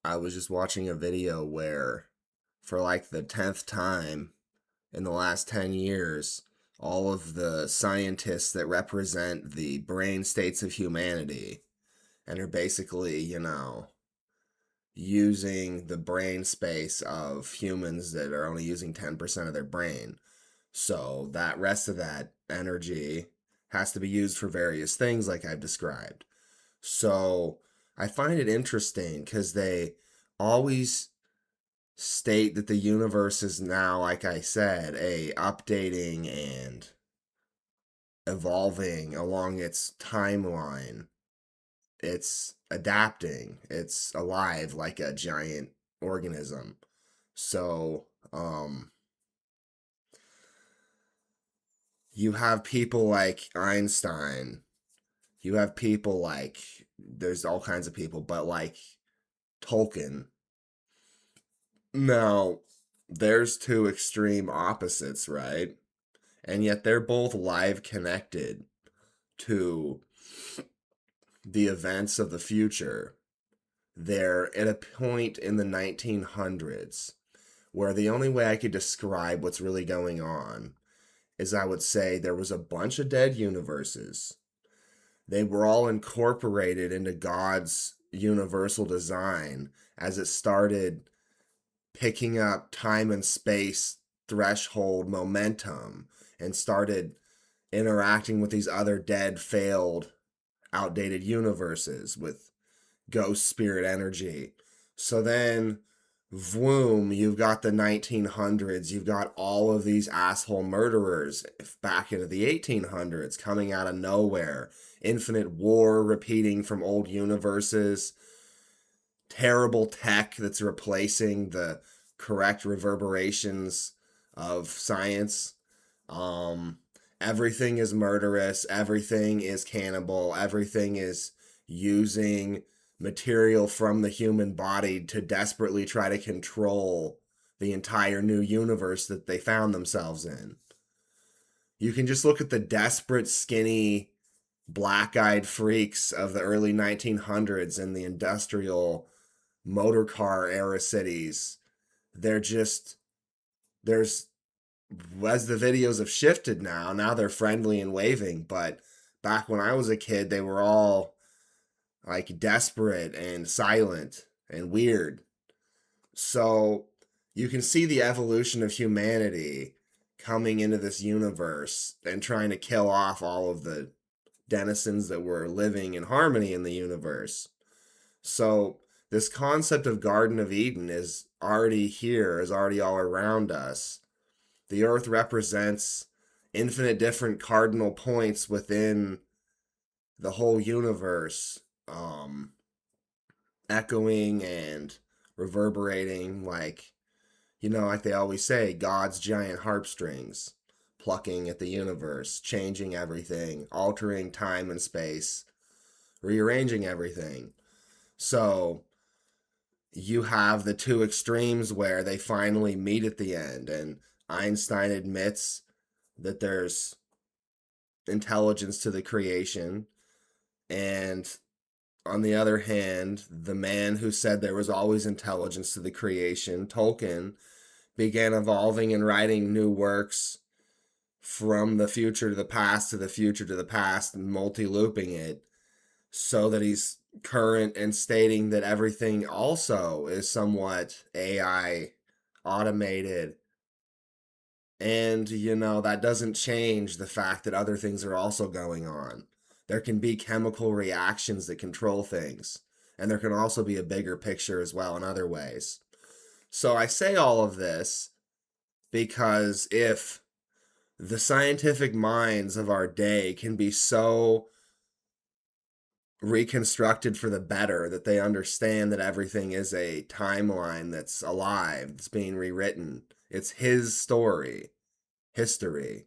I was just watching a video where, for like the 10th time in the last 10 years, all of the scientists that represent the brain states of humanity and are basically, using the brain space of humans that are only using 10% of their brain. So that rest of that energy has to be used for various things, like I've described. So I find it interesting because they always state that the universe is now, like I said, a updating and evolving along its timeline. It's adapting. It's alive like a giant organism. So, you have people like Einstein. You have people like, there's all kinds of people, but like Tolkien. Now, there's two extreme opposites, right? And yet they're both live connected to the events of the future. They're at a point in the 1900s where the only way I could describe what's really going on is I would say there was a bunch of dead universes. They were all incorporated into God's universal design as it started picking up time and space threshold momentum and started interacting with these other dead, failed, outdated universes with ghost spirit energy. So then, vroom, you've got the 1900s, you've got all of these asshole murderers back into the 1800s coming out of nowhere. Infinite war repeating from old universes, terrible tech that's replacing the correct reverberations of science. Um, Everything is murderous, everything is cannibal, everything is using material from the human body to desperately try to control the entire new universe that they found themselves in. You can just look at the desperate, skinny, black eyed freaks of the early 1900s and the industrial motor car era cities. They're just, there's, as the videos have shifted now they're friendly and waving, but back when I was a kid, they were all like desperate and silent and weird. So you can see the evolution of humanity coming into this universe and trying to kill off all of the denizens that were living in harmony in the universe. So this concept of Garden of Eden is already here, is already all around us. The earth represents infinite different cardinal points within the whole universe, echoing and reverberating like, like they always say, God's giant harp strings, plucking at the universe, changing everything, altering time and space, rearranging everything. So you have the two extremes where they finally meet at the end, and Einstein admits that there's intelligence to the creation, and on the other hand, the man who said there was always intelligence to the creation, Tolkien, began evolving and writing new works from the future to the past to the future to the past and multi-looping it so that he's current and stating that everything also is somewhat AI automated. And, that doesn't change the fact that other things are also going on. There can be chemical reactions that control things, and there can also be a bigger picture as well in other ways. So I say all of this because if the scientific minds of our day can be so reconstructed for the better that they understand that everything is a timeline that's alive, that's being rewritten, it's his story, history.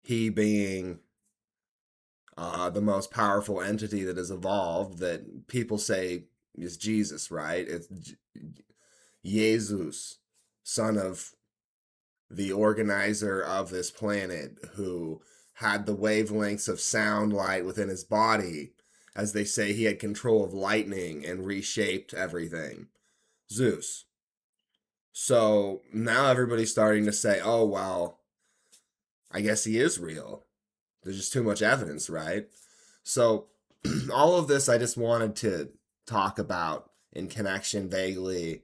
He being the most powerful entity that has evolved, that people say is Jesus, right? It's Jesus, son of the organizer of this planet, who had the wavelengths of sound light within his body as they say he had control of lightning and reshaped everything. Zeus. So now everybody's starting to say, oh, well, I guess he is real. There's just too much evidence, right? So all of this I just wanted to talk about in connection vaguely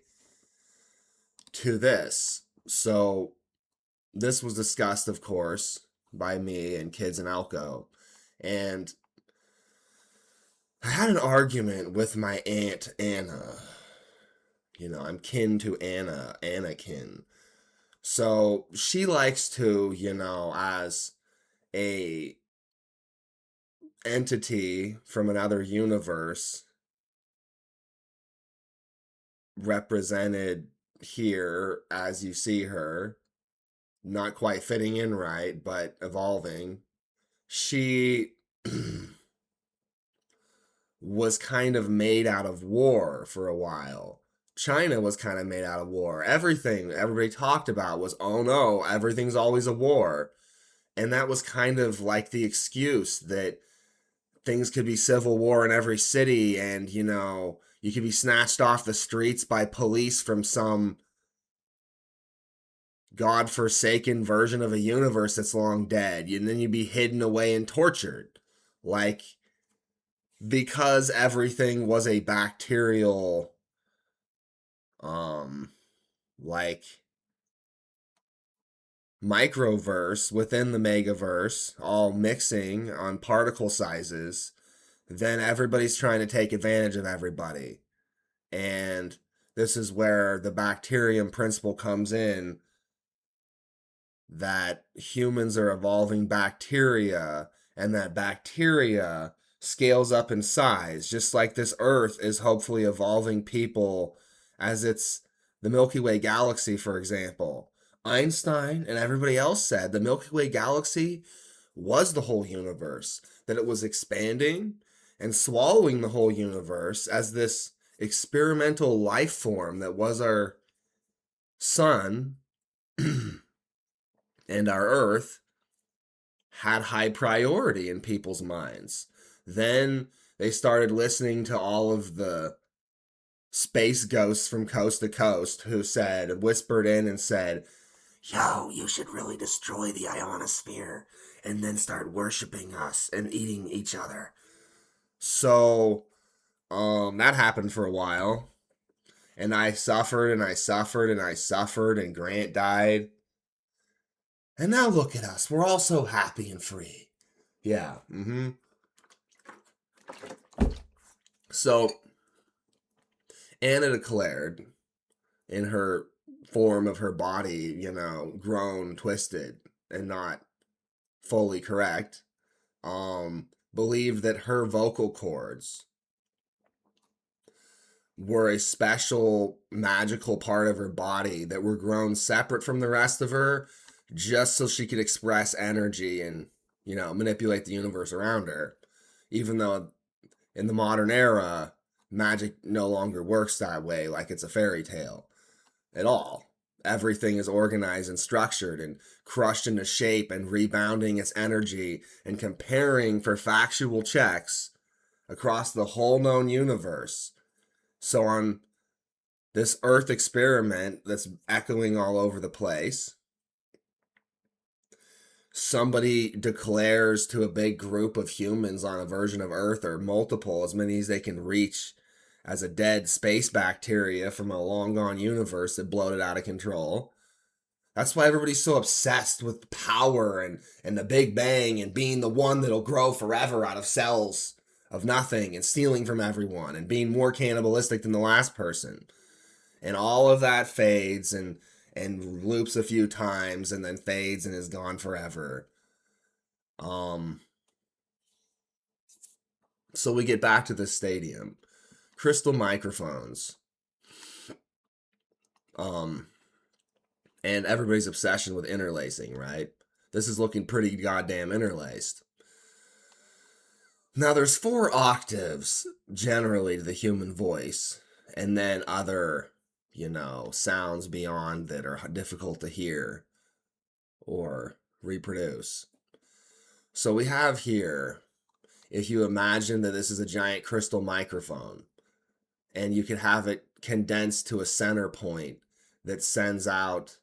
to this. So this was discussed, of course, by me and Kids and Elko. And I had an argument with my Aunt Anna. You know, I'm kin to Anna, Anakin. So she likes to, you know, as a entity from another universe represented here as you see her, not quite fitting in right, but evolving. She was kind of made out of war for a while. China was kind of made out of war. Everything everybody talked about was, oh no, everything's always a war. And that was kind of like the excuse that things could be civil war in every city, and, you know, you could be snatched off the streets by police from some godforsaken version of a universe that's long dead, and then you'd be hidden away and tortured. Like, because everything was a bacterial, like, microverse within the megaverse, all mixing on particle sizes, then everybody's trying to take advantage of everybody. And this is where the bacterium principle comes in, that humans are evolving bacteria, and that bacteria scales up in size, just like this Earth is hopefully evolving people as it's the Milky Way galaxy, for example. Einstein and everybody else said the Milky Way galaxy was the whole universe, that it was expanding and swallowing the whole universe as this experimental life form that was our sun and our Earth had high priority in people's minds. Then they started listening to all of the space ghosts from coast to coast who whispered in and said, yo, you should really destroy the ionosphere and then start worshiping us and eating each other. So, that happened for a while. And I suffered and I suffered and I suffered, and Grant died. And now look at us. We're all so happy and free. Yeah. So, Anna declared, in her form of her body, you know, grown, twisted, and not fully correct, believed that her vocal cords were a special magical part of her body that were grown separate from the rest of her, just so she could express energy and, you know, manipulate the universe around her. Even though in the modern era, magic no longer works that way, like it's a fairy tale at all. Everything is organized and structured and crushed into shape and rebounding its energy and comparing for factual checks across the whole known universe. So on this Earth experiment that's echoing all over the place, somebody declares to a big group of humans on a version of Earth, or multiple, as many as they can reach, as a dead space bacteria from a long gone universe that bloated out of control. That's why everybody's so obsessed with power and the Big Bang and being the one that'll grow forever out of cells of nothing and stealing from everyone and being more cannibalistic than the last person. And all of that fades and loops a few times and then fades and is gone forever. So we get back to the stadium. Crystal microphones. And everybody's obsession with interlacing, right? This is looking pretty goddamn interlaced. Now there's 4 octaves generally to the human voice, and then other, you know, sounds beyond that are difficult to hear or reproduce. So we have here if you imagine that this is a giant crystal microphone and you could have it condensed to a center point that sends out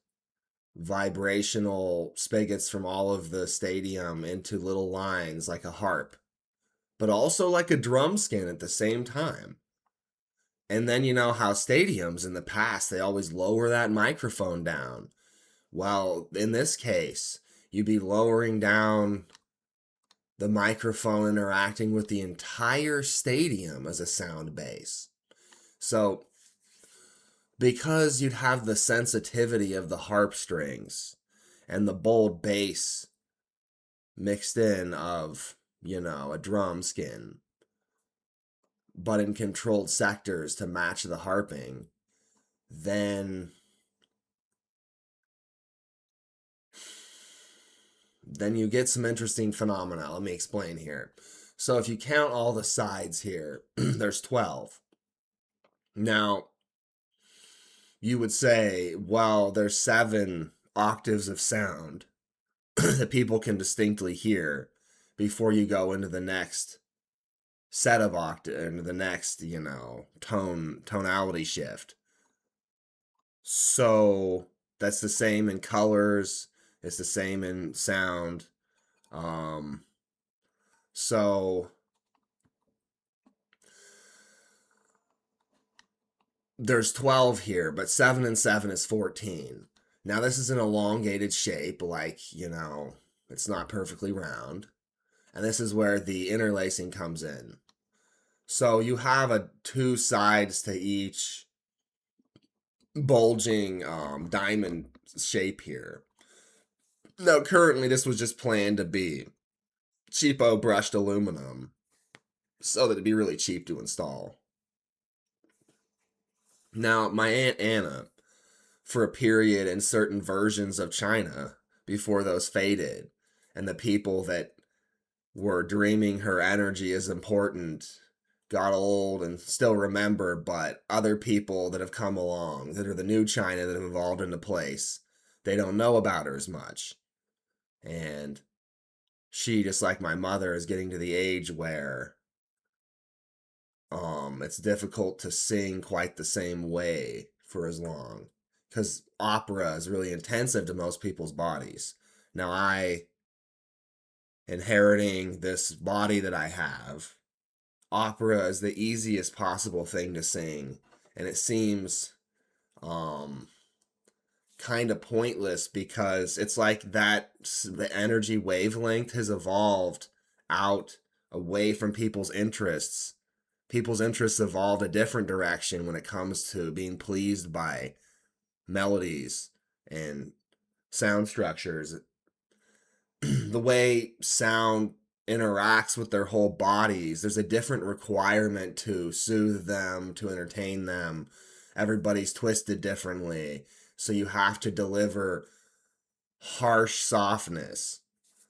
vibrational spigots from all of the stadium into little lines like a harp, but also like a drum skin at the same time. And then you know how stadiums in the past, they always lower that microphone down. Well, in this case, you'd be lowering down the microphone interacting with the entire stadium as a sound base. So, because you'd have the sensitivity of the harp strings and the bold bass mixed in of, you know, a drum skin, but in controlled sectors to match the harping, then you get some interesting phenomena. Let me explain here. So if you count all the sides here, there's 12. Now, you would say, well, there's 7 octaves of sound that people can distinctly hear before you go into the next set of octave, into the next, you know, tonality shift. So that's the same in colors. It's the same in sound. So there's 12 here, but 7 and 7 is 14. Now this is an elongated shape, like, you know, it's not perfectly round. And this is where the interlacing comes in. So you have 2 sides to each bulging diamond shape here. Now currently this was just planned to be cheapo brushed aluminum so that it'd be really cheap to install. Now my Aunt Anna, for a period in certain versions of China before those faded, and the people that were dreaming her energy is important got old and still remember, but other people that have come along that are the new China that have evolved into place, they don't know about her as much. And she, just like my mother, is getting to the age where it's difficult to sing quite the same way for as long, because opera is really intensive to most people's bodies. Now, I, inheriting this body that I have, opera is the easiest possible thing to sing, and it seems kind of pointless because it's like that the energy wavelength has evolved out away from people's interests. People's interests evolved a different direction when it comes to being pleased by melodies and sound structures. The way sound interacts with their whole bodies, there's a different requirement to soothe them, to entertain them. Everybody's twisted differently, so you have to deliver harsh softness,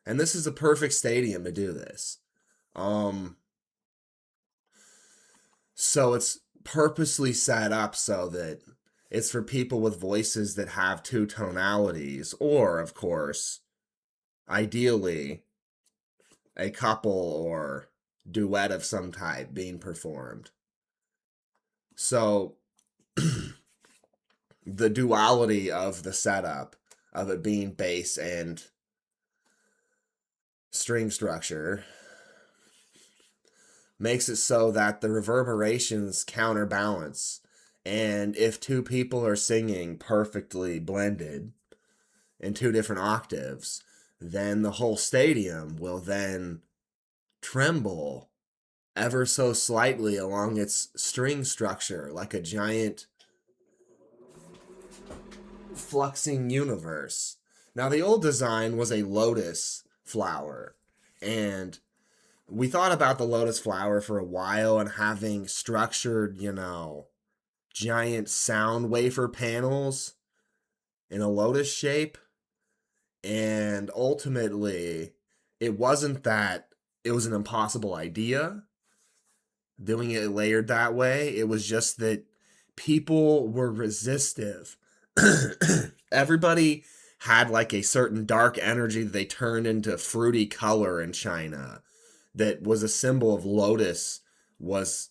and this is a perfect stadium to do this. So it's purposely set up so that it's for people with voices that have 2 tonalities, or of course, ideally, a couple or duet of some type being performed. So the duality of the setup of it being bass and string structure makes it so that the reverberations counterbalance. And if 2 people are singing perfectly blended in 2 different octaves, then the whole stadium will then tremble ever so slightly along its string structure, like a giant fluxing universe. Now, the old design was a lotus flower, and we thought about the lotus flower for a while and having structured, you know, giant sound wafer panels in a lotus shape. And ultimately, it wasn't that it was an impossible idea doing it layered that way. It was just that people were resistive. Everybody had like a certain dark energy that they turned into fruity color in China that was a symbol of lotus was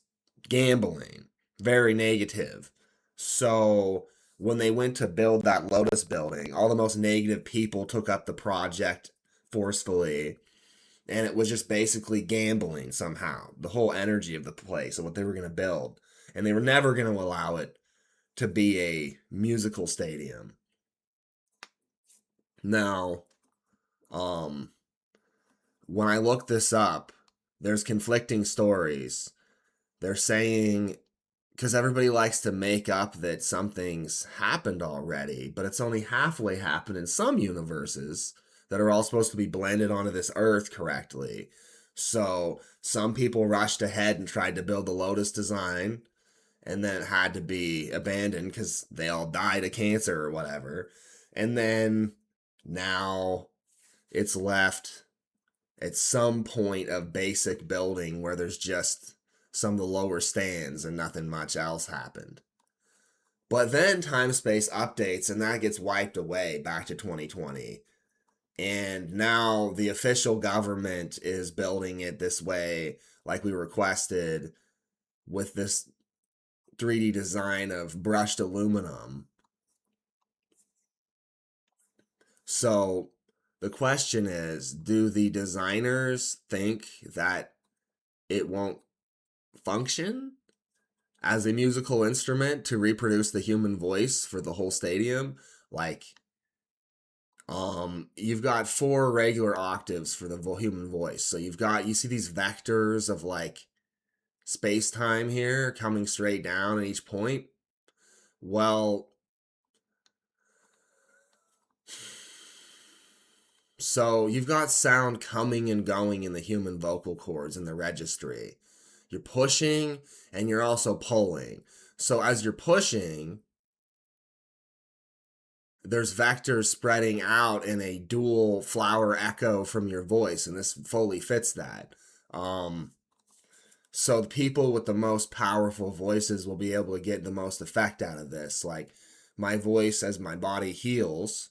gambling, very negative. So when they went to build that lotus building, all the most negative people took up the project forcefully, and it was just basically gambling somehow, the whole energy of the place and what they were going to build. And they were never going to allow it to be a musical stadium. Now, um, when I look this up, there's conflicting stories. They're saying, because everybody likes to make up that something's happened already, but it's only halfway happened in some universes that are all supposed to be blended onto this earth correctly. So some people rushed ahead and tried to build the Lotus design, and then it had to be abandoned because they all died of cancer or whatever. And then now it's left at some point of basic building where there's just some of the lower stands and nothing much else happened. But then time space updates and that gets wiped away back to 2020. And now the official government is building it this way, like we requested, with this 3D design of brushed aluminum. So the question is, do the designers think that it won't function as a musical instrument to reproduce the human voice for the whole stadium? Like, you've got 4 regular octaves for the human voice. So you see these vectors of like space-time here coming straight down at each point. Well, so you've got sound coming and going in the human vocal cords in the registry. You're pushing and you're also pulling. So as you're pushing, there's vectors spreading out in a dual flower echo from your voice, and this fully fits that. So the people with the most powerful voices will be able to get the most effect out of this. Like my voice, as my body heals,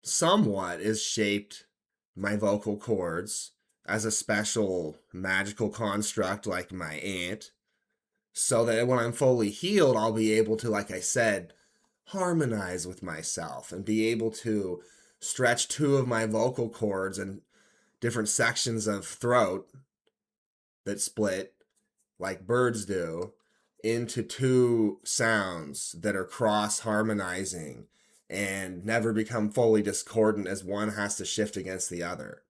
somewhat is shaped my vocal cords as a special magical construct like my aunt, so that when I'm fully healed, I'll be able to, like I said, harmonize with myself and be able to stretch 2 of my vocal cords and different sections of throat that split like birds do into 2 sounds that are cross harmonizing and never become fully discordant as one has to shift against the other.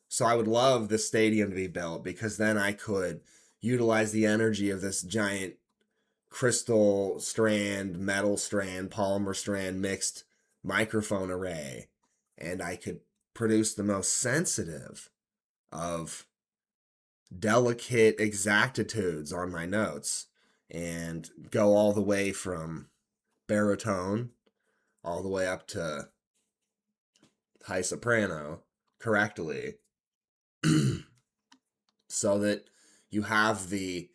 So I would love this stadium to be built because then I could utilize the energy of this giant crystal strand, metal strand, polymer strand mixed microphone array, and I could produce the most sensitive of delicate exactitudes on my notes and go all the way from baritone all the way up to high soprano correctly so that you have the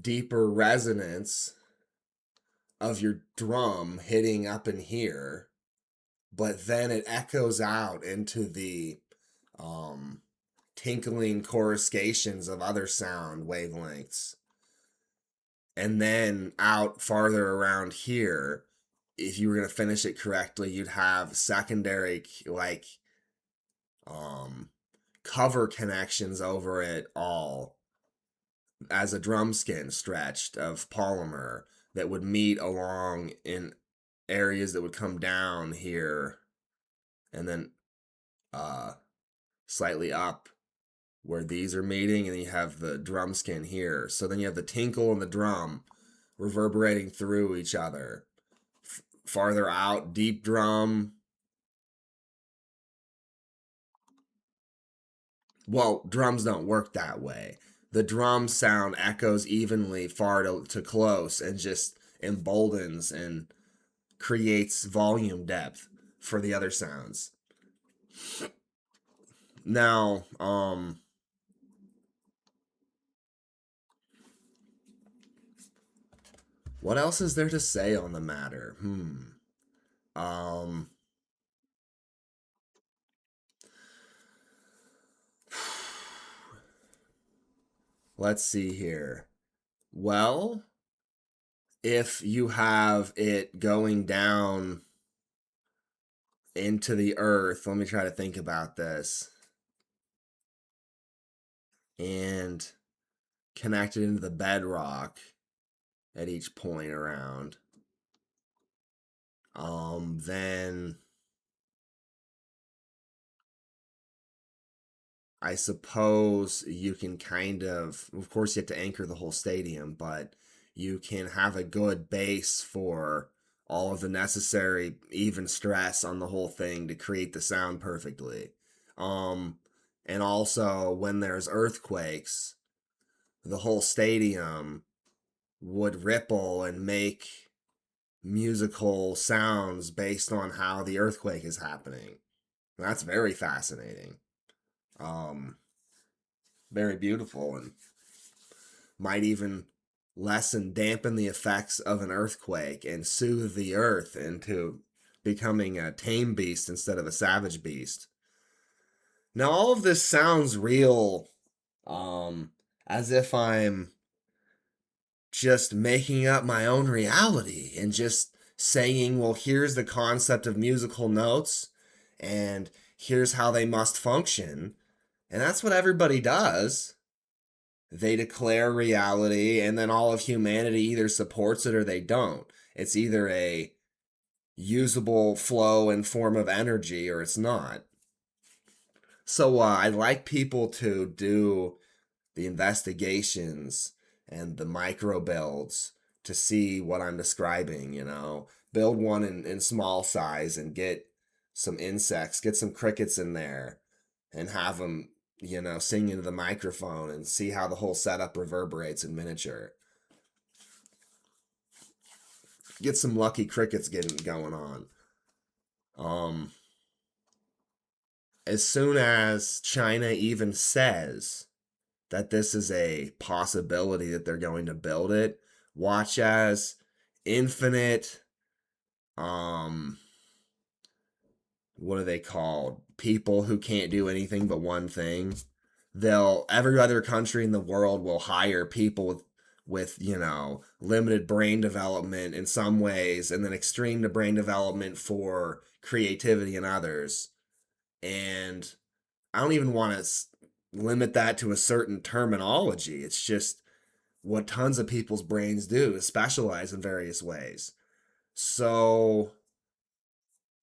deeper resonance of your drum hitting up in here, but then it echoes out into the tinkling coruscations of other sound wavelengths. And then out farther around here, if you were going to finish it correctly, you'd have secondary like cover connections over it all as a drum skin stretched of polymer that would meet along in areas that would come down here and then slightly up where these are meeting, and then you have the drum skin here. So then you have the tinkle and the drum reverberating through each other. Farther out, deep drum. Well, drums don't work that way. The drum sound echoes evenly far to close and just emboldens and creates volume depth for the other sounds. Now, what else is there to say on the matter? Let's see here. Well, if you have it going down into the earth, let me try to think about this, and connected into the bedrock at each point around, then I suppose you can of course, you have to anchor the whole stadium, but you can have a good base for all of the necessary even stress on the whole thing to create the sound perfectly. Um, and also, when there's earthquakes, the whole stadium would ripple and make musical sounds based on how the earthquake is happening. That's very fascinating. Um, Very beautiful, and might even dampen the effects of an earthquake and soothe the earth into becoming a tame beast instead of a savage beast. Now, all of this sounds real, as if I'm just making up my own reality and just saying, well, here's the concept of musical notes, and here's how they must function. And that's what everybody does. They declare reality, and then all of humanity either supports it or they don't. It's either a usable flow and form of energy or it's not. So I'd like people to do the investigations and the micro builds to see what I'm describing, build one in small size and get some insects, get some crickets in there and have them, sing into the microphone and see how the whole setup reverberates in miniature. Get some lucky crickets getting going on. As soon as China even says that this is a possibility that they're going to build it, watch as infinite, um what are they called, people who can't do anything but one thing. Every other country in the world will hire people with limited brain development in some ways, and then extreme to brain development for creativity in others. And I don't even want to limit that to a certain terminology. It's just what tons of people's brains do is specialize in various ways. So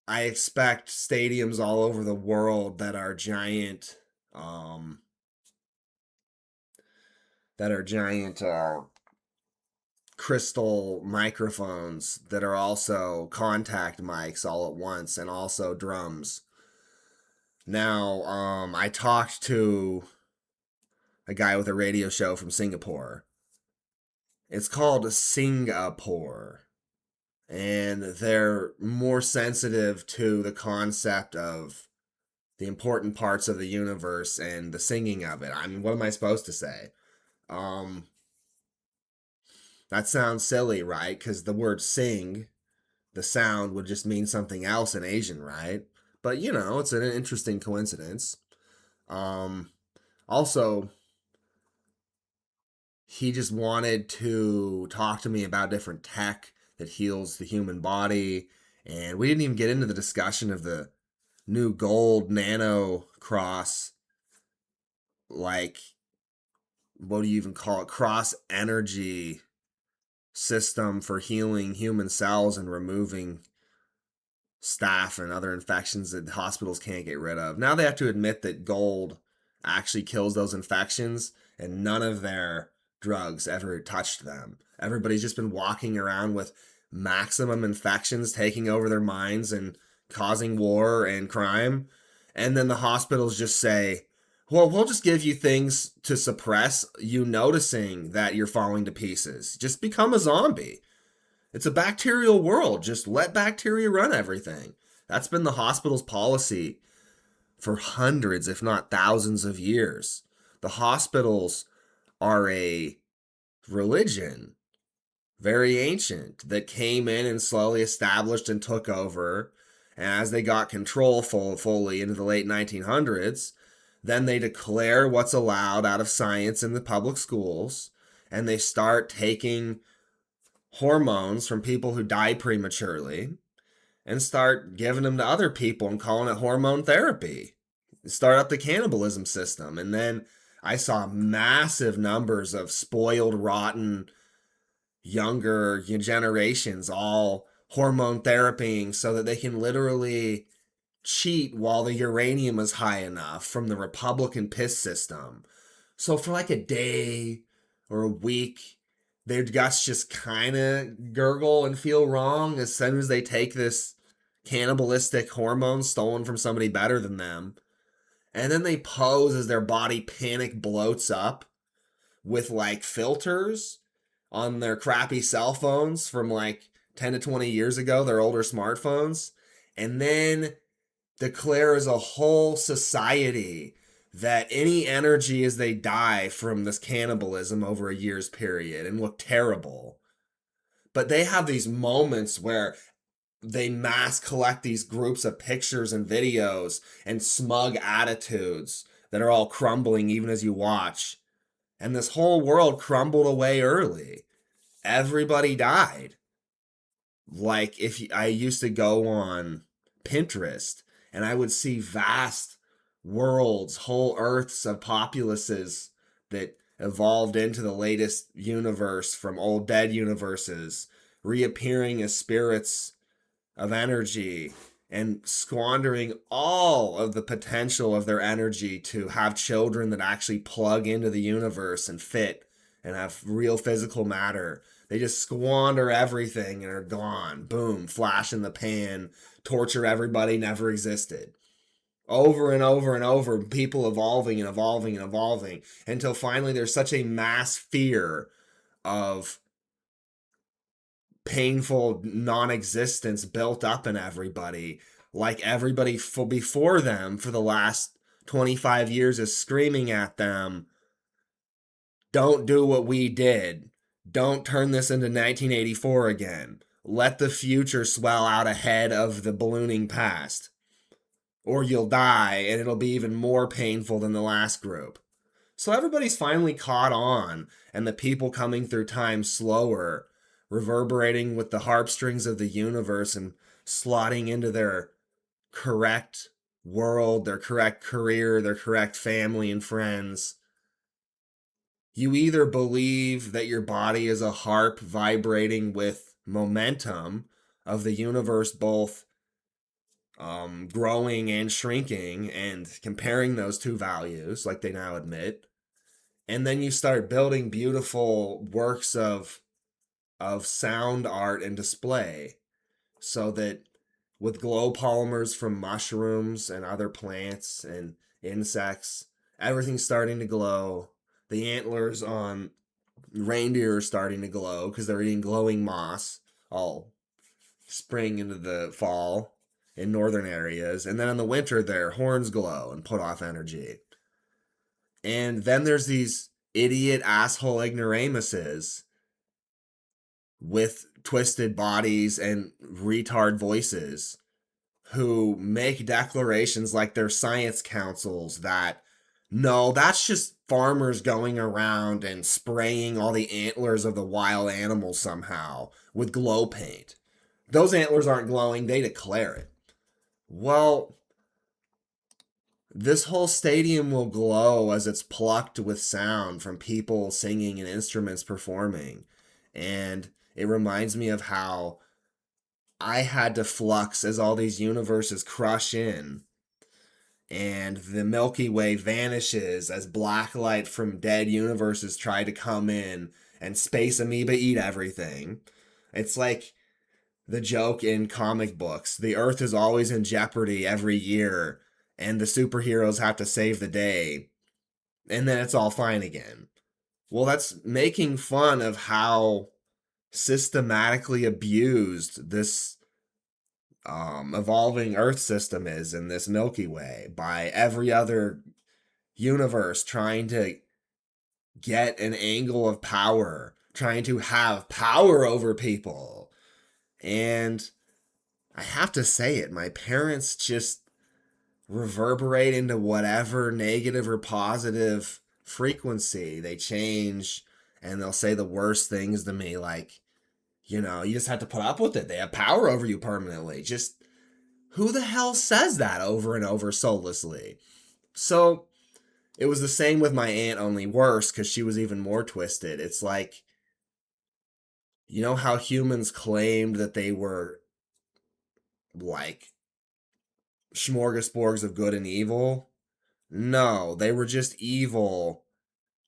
I expect stadiums all over the world um, that are giant crystal microphones that are also contact mics all at once, and also drums. Now, I talked to a guy with a radio show from Singapore. It's called Singapore, and they're more sensitive to the concept of the important parts of the universe and the singing of it. I mean, what am I supposed to say? Um, that sounds silly, right? Because the word sing, the sound, would just mean something else in Asian, right? But it's an interesting coincidence. Um, Also, he just wanted to talk to me about different tech that heals the human body. And we didn't even get into the discussion of the new gold nano cross, like, what do you even call it? Cross energy system for healing human cells and removing staph and other infections that hospitals can't get rid of. Now they have to admit that gold actually kills those infections, and none of their drugs ever touched them. Everybody's just been walking around with maximum infections taking over their minds and causing war and crime. And then the hospitals just say, well, we'll just give you things to suppress you noticing that you're falling to pieces. Just become a zombie. It's a bacterial world. Just let bacteria run everything. That's been the hospital's policy for hundreds, if not thousands of years. The hospitals are a religion, very ancient, that came in and slowly established and took over. And as they got control fully into the late 1900s, Then they declare what's allowed out of science in the public schools, and they start taking hormones from people who die prematurely and start giving them to other people and calling it hormone therapy. Start up the cannibalism system. And then I saw massive numbers of spoiled, rotten, younger generations all hormone therapying so that they can literally cheat while the uranium is high enough from the Republican piss system. So for like a day or a week, their guts just kind of gurgle and feel wrong as soon as they take this cannibalistic hormone stolen from somebody better than them. And then they pose as their body panic bloats up with like filters on their crappy cell phones from like 10 to 20 years ago, their older smartphones. And then declare as a whole society that any energy as they die from this cannibalism over a year's period and look terrible. But they have these moments where they mass collect these groups of pictures and videos and smug attitudes that are all crumbling even as you watch. And this whole world crumbled away early. Everybody died. Like if I used to go on Pinterest and I would see vast worlds, whole earths of populaces that evolved into the latest universe from old dead universes, reappearing as spirits of energy and squandering all of the potential of their energy to have children that actually plug into the universe and fit and have real physical matter. They just squander everything and are gone. Boom, flash in the pan, torture everybody, never existed. Over and over and over, people evolving and evolving and evolving until finally there's such a mass fear of painful non-existence built up in everybody, like everybody before them for the last 25 years is screaming at them, don't do what we did. Don't turn this into 1984 again. Let the future swell out ahead of the ballooning past. Or you'll die and it'll be even more painful than the last group. So everybody's finally caught on, and the people coming through time slower, reverberating with the harp strings of the universe and slotting into their correct world, their correct career, their correct family and friends. You either believe that your body is a harp vibrating with momentum of the universe, both growing and shrinking, and comparing those two values, like they now admit, and then you start building beautiful works of sound art and display, so that with glow polymers from mushrooms and other plants and insects, everything's starting to glow. The antlers on reindeer are starting to glow because they're eating glowing moss all spring into the fall in northern areas. And then in the winter, their horns glow and put off energy. And then there's these idiot asshole ignoramuses with twisted bodies and retard voices who make declarations like they're science councils that, no, that's just farmers going around and spraying all the antlers of the wild animals somehow with glow paint. Those antlers aren't glowing, they declare it. Well, this whole stadium will glow as it's plucked with sound from people singing and instruments performing. And it reminds me of how I had to flux as all these universes crush in. And the Milky Way vanishes as black light from dead universes try to come in and space amoeba eat everything. It's like the joke in comic books. The Earth is always in jeopardy every year, and the superheroes have to save the day, and then it's all fine again. Well, that's making fun of how systematically abused this evolving Earth system is in this Milky Way by every other universe trying to get an angle of power, trying to have power over people. And I have to say it, my parents just reverberate into whatever negative or positive frequency. They change and they'll say the worst things to me, like, you just have to put up with it. They have power over you permanently. Just who the hell says that over and over soullessly? So it was the same with my aunt, only worse, because she was even more twisted. It's like, how humans claimed that they were like smorgasbords of good and evil? No, they were just evil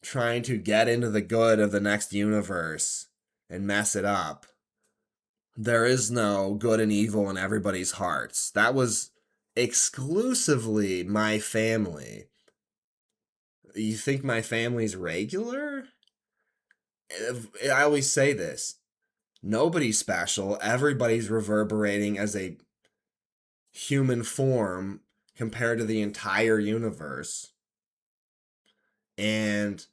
trying to get into the good of the next universe and mess it up. There is no good and evil in everybody's hearts. That was exclusively my family. You think my family's regular? I always say this. Nobody's special. Everybody's reverberating as a human form compared to the entire universe. And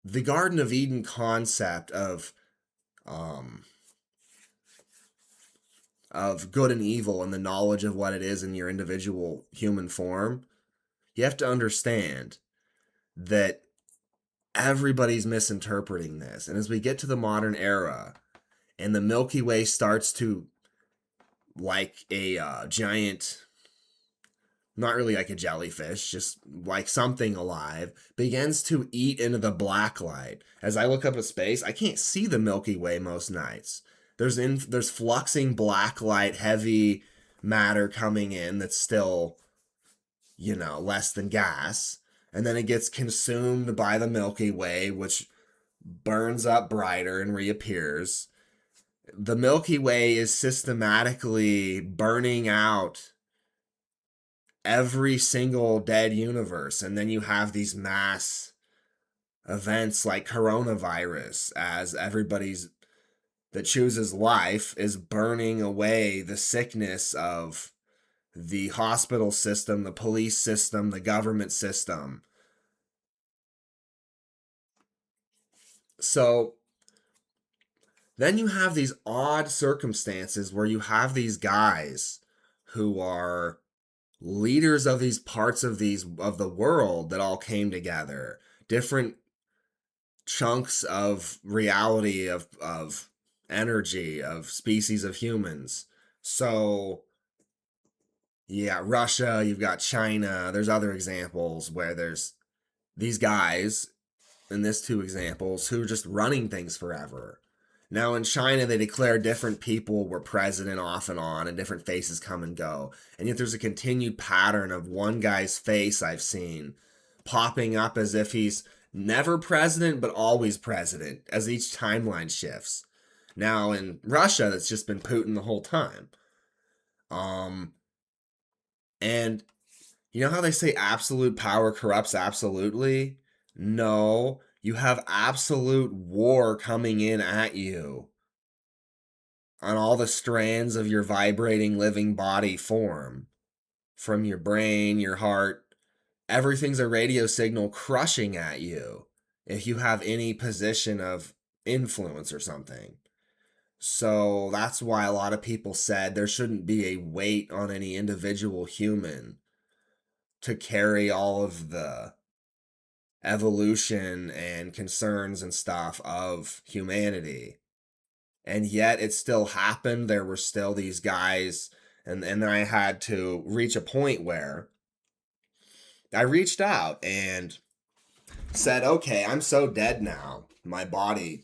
the Garden of Eden concept um of good and evil and the knowledge of what it is in your individual human form, you have to understand that everybody's misinterpreting this. And as we get to the modern era and the Milky Way starts to, like a giant, not really like a jellyfish, just like something alive, begins to eat into the black light. As I look up at space, I can't see the Milky Way most nights. There's fluxing black light, heavy matter coming in that's still, less than gas. And then it gets consumed by the Milky Way, which burns up brighter and reappears. The Milky Way is systematically burning out every single dead universe. And then you have these mass events like coronavirus, as everybody's that chooses life is burning away the sickness of the hospital system, the police system, the government system. So then you have these odd circumstances where you have these guys who are leaders of these parts of the world that all came together, different chunks of reality, of energy, of species of humans. So yeah, Russia, you've got China, there's other examples where there's these guys in this two examples who are just running things forever. Now in China, they declare different people were president off and on, and different faces come and go. And yet there's a continued pattern of one guy's face I've seen popping up as if he's never president, but always president as each timeline shifts. Now in Russia, that's just been Putin the whole time. And you know how they say absolute power corrupts absolutely? No, you have absolute war coming in at you on all the strands of your vibrating living body form. From your brain, your heart, everything's a radio signal crushing at you if you have any position of influence or something. So that's why a lot of people said there shouldn't be a weight on any individual human to carry all of the evolution and concerns and stuff of humanity. And yet it still happened. There were still these guys, and then I had to reach a point where I reached out and said, okay, I'm so dead now. My body,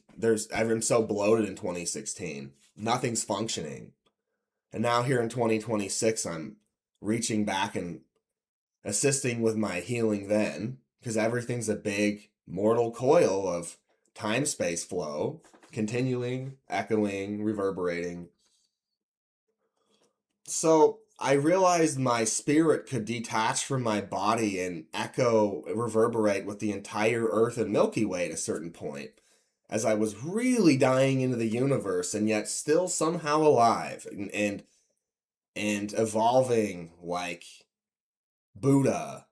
I'm so bloated in 2016. Nothing's functioning. And now here in 2026, I'm reaching back and assisting with my healing then, because everything's a big mortal coil of time-space flow, continuing, echoing, reverberating. So I realized my spirit could detach from my body and echo, reverberate with the entire Earth and Milky Way at a certain point, as I was really dying into the universe and yet still somehow alive and evolving like Buddha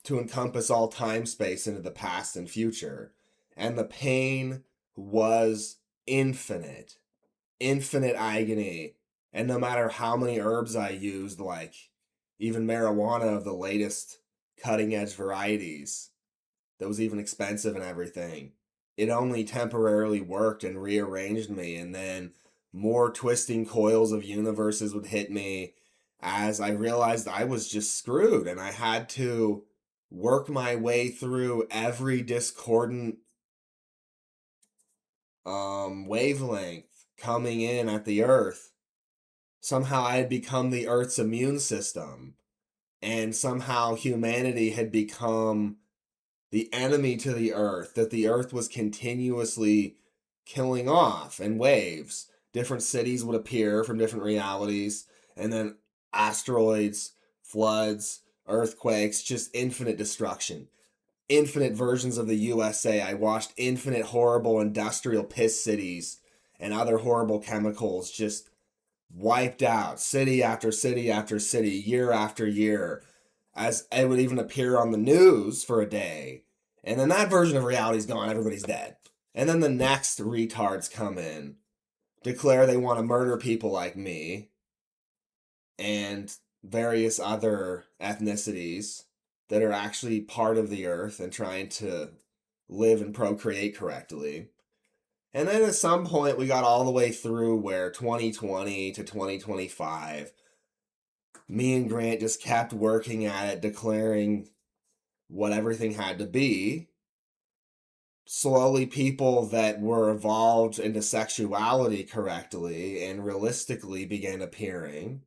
to encompass all time space into the past and future. And the pain was infinite, infinite agony. And no matter how many herbs I used, like even marijuana of the latest cutting edge varieties that was even expensive and everything. It only temporarily worked and rearranged me, and then more twisting coils of universes would hit me as I realized I was just screwed, and I had to work my way through every discordant wavelength coming in at the earth. Somehow I had become the earth's immune system, and somehow humanity had become the enemy to the earth, that the earth was continuously killing off in waves. Different cities would appear from different realities, and then asteroids, floods, earthquakes, just infinite destruction. Infinite versions of the USA. I watched infinite horrible industrial piss cities and other horrible chemicals just wiped out city after city after city, year after year, as it would even appear on the news for a day. And then that version of reality's gone, everybody's dead. And then the next retards come in, declare they want to murder people like me and various other ethnicities that are actually part of the earth and trying to live and procreate correctly. And then at some point, we got all the way through where 2020 to 2025, me and Grant just kept working at it, declaring what everything had to be. Slowly, people that were evolved into sexuality correctly and realistically began appearing.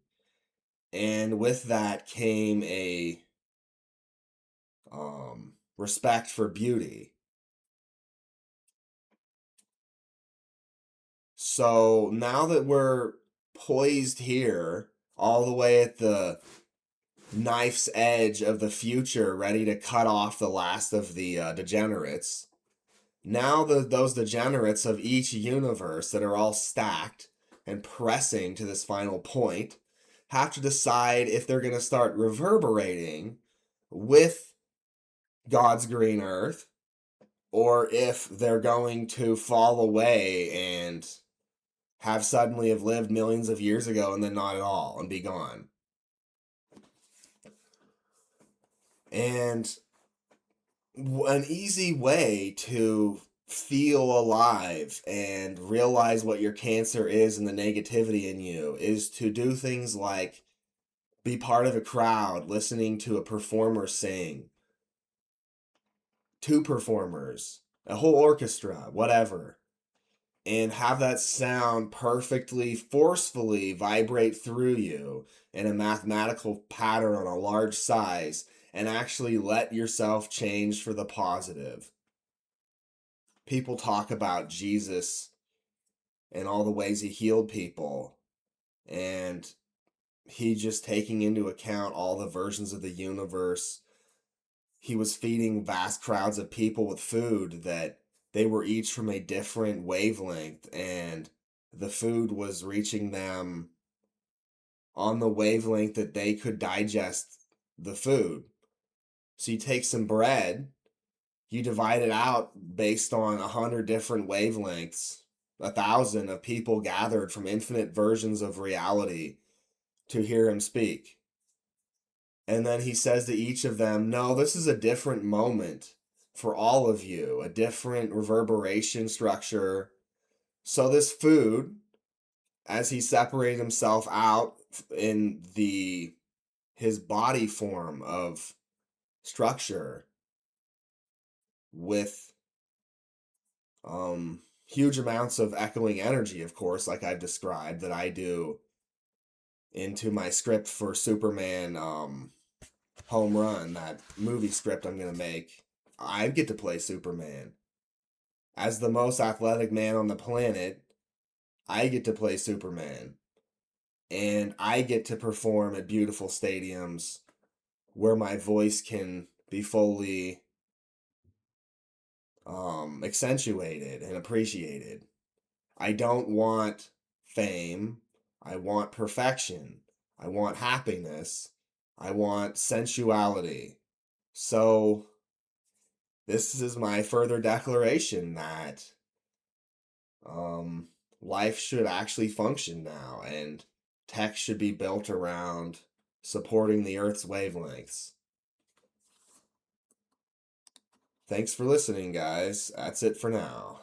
And with that came a respect for beauty. So now that we're poised here, all the way at the knife's edge of the future, ready to cut off the last of the degenerates, now those degenerates of each universe that are all stacked and pressing to this final point have to decide if they're going to start reverberating with God's green earth, or if they're going to fall away and have suddenly have lived millions of years ago and then not at all and be gone. And an easy way to feel alive and realize what your cancer is and the negativity in you is to do things like be part of a crowd listening to a performer sing, two performers, a whole orchestra, whatever, and have that sound perfectly, forcefully vibrate through you in a mathematical pattern on a large size, and actually let yourself change for the positive. People talk about Jesus and all the ways he healed people, and he just taking into account all the versions of the universe. He was feeding vast crowds of people with food that they were each from a different wavelength, and the food was reaching them on the wavelength that they could digest the food. So you take some bread, you divide it out based on 100 different wavelengths, 1,000 of people gathered from infinite versions of reality to hear him speak. And then he says to each of them, no, this is a different moment for all of you, a different reverberation structure. So this food, as he separated himself out in his body form of structure with huge amounts of echoing energy, of course, like I've described, that I do into my script for Superman Home Run, that movie script I'm going to make. I get to play Superman. As the most athletic man on the planet, I get to play Superman. And I get to perform at beautiful stadiums where my voice can be fully accentuated and appreciated. I don't want fame. I want perfection. I want happiness. I want sensuality. So this is my further declaration that life should actually function now, and tech should be built around supporting the Earth's wavelengths. Thanks for listening, guys. That's it for now.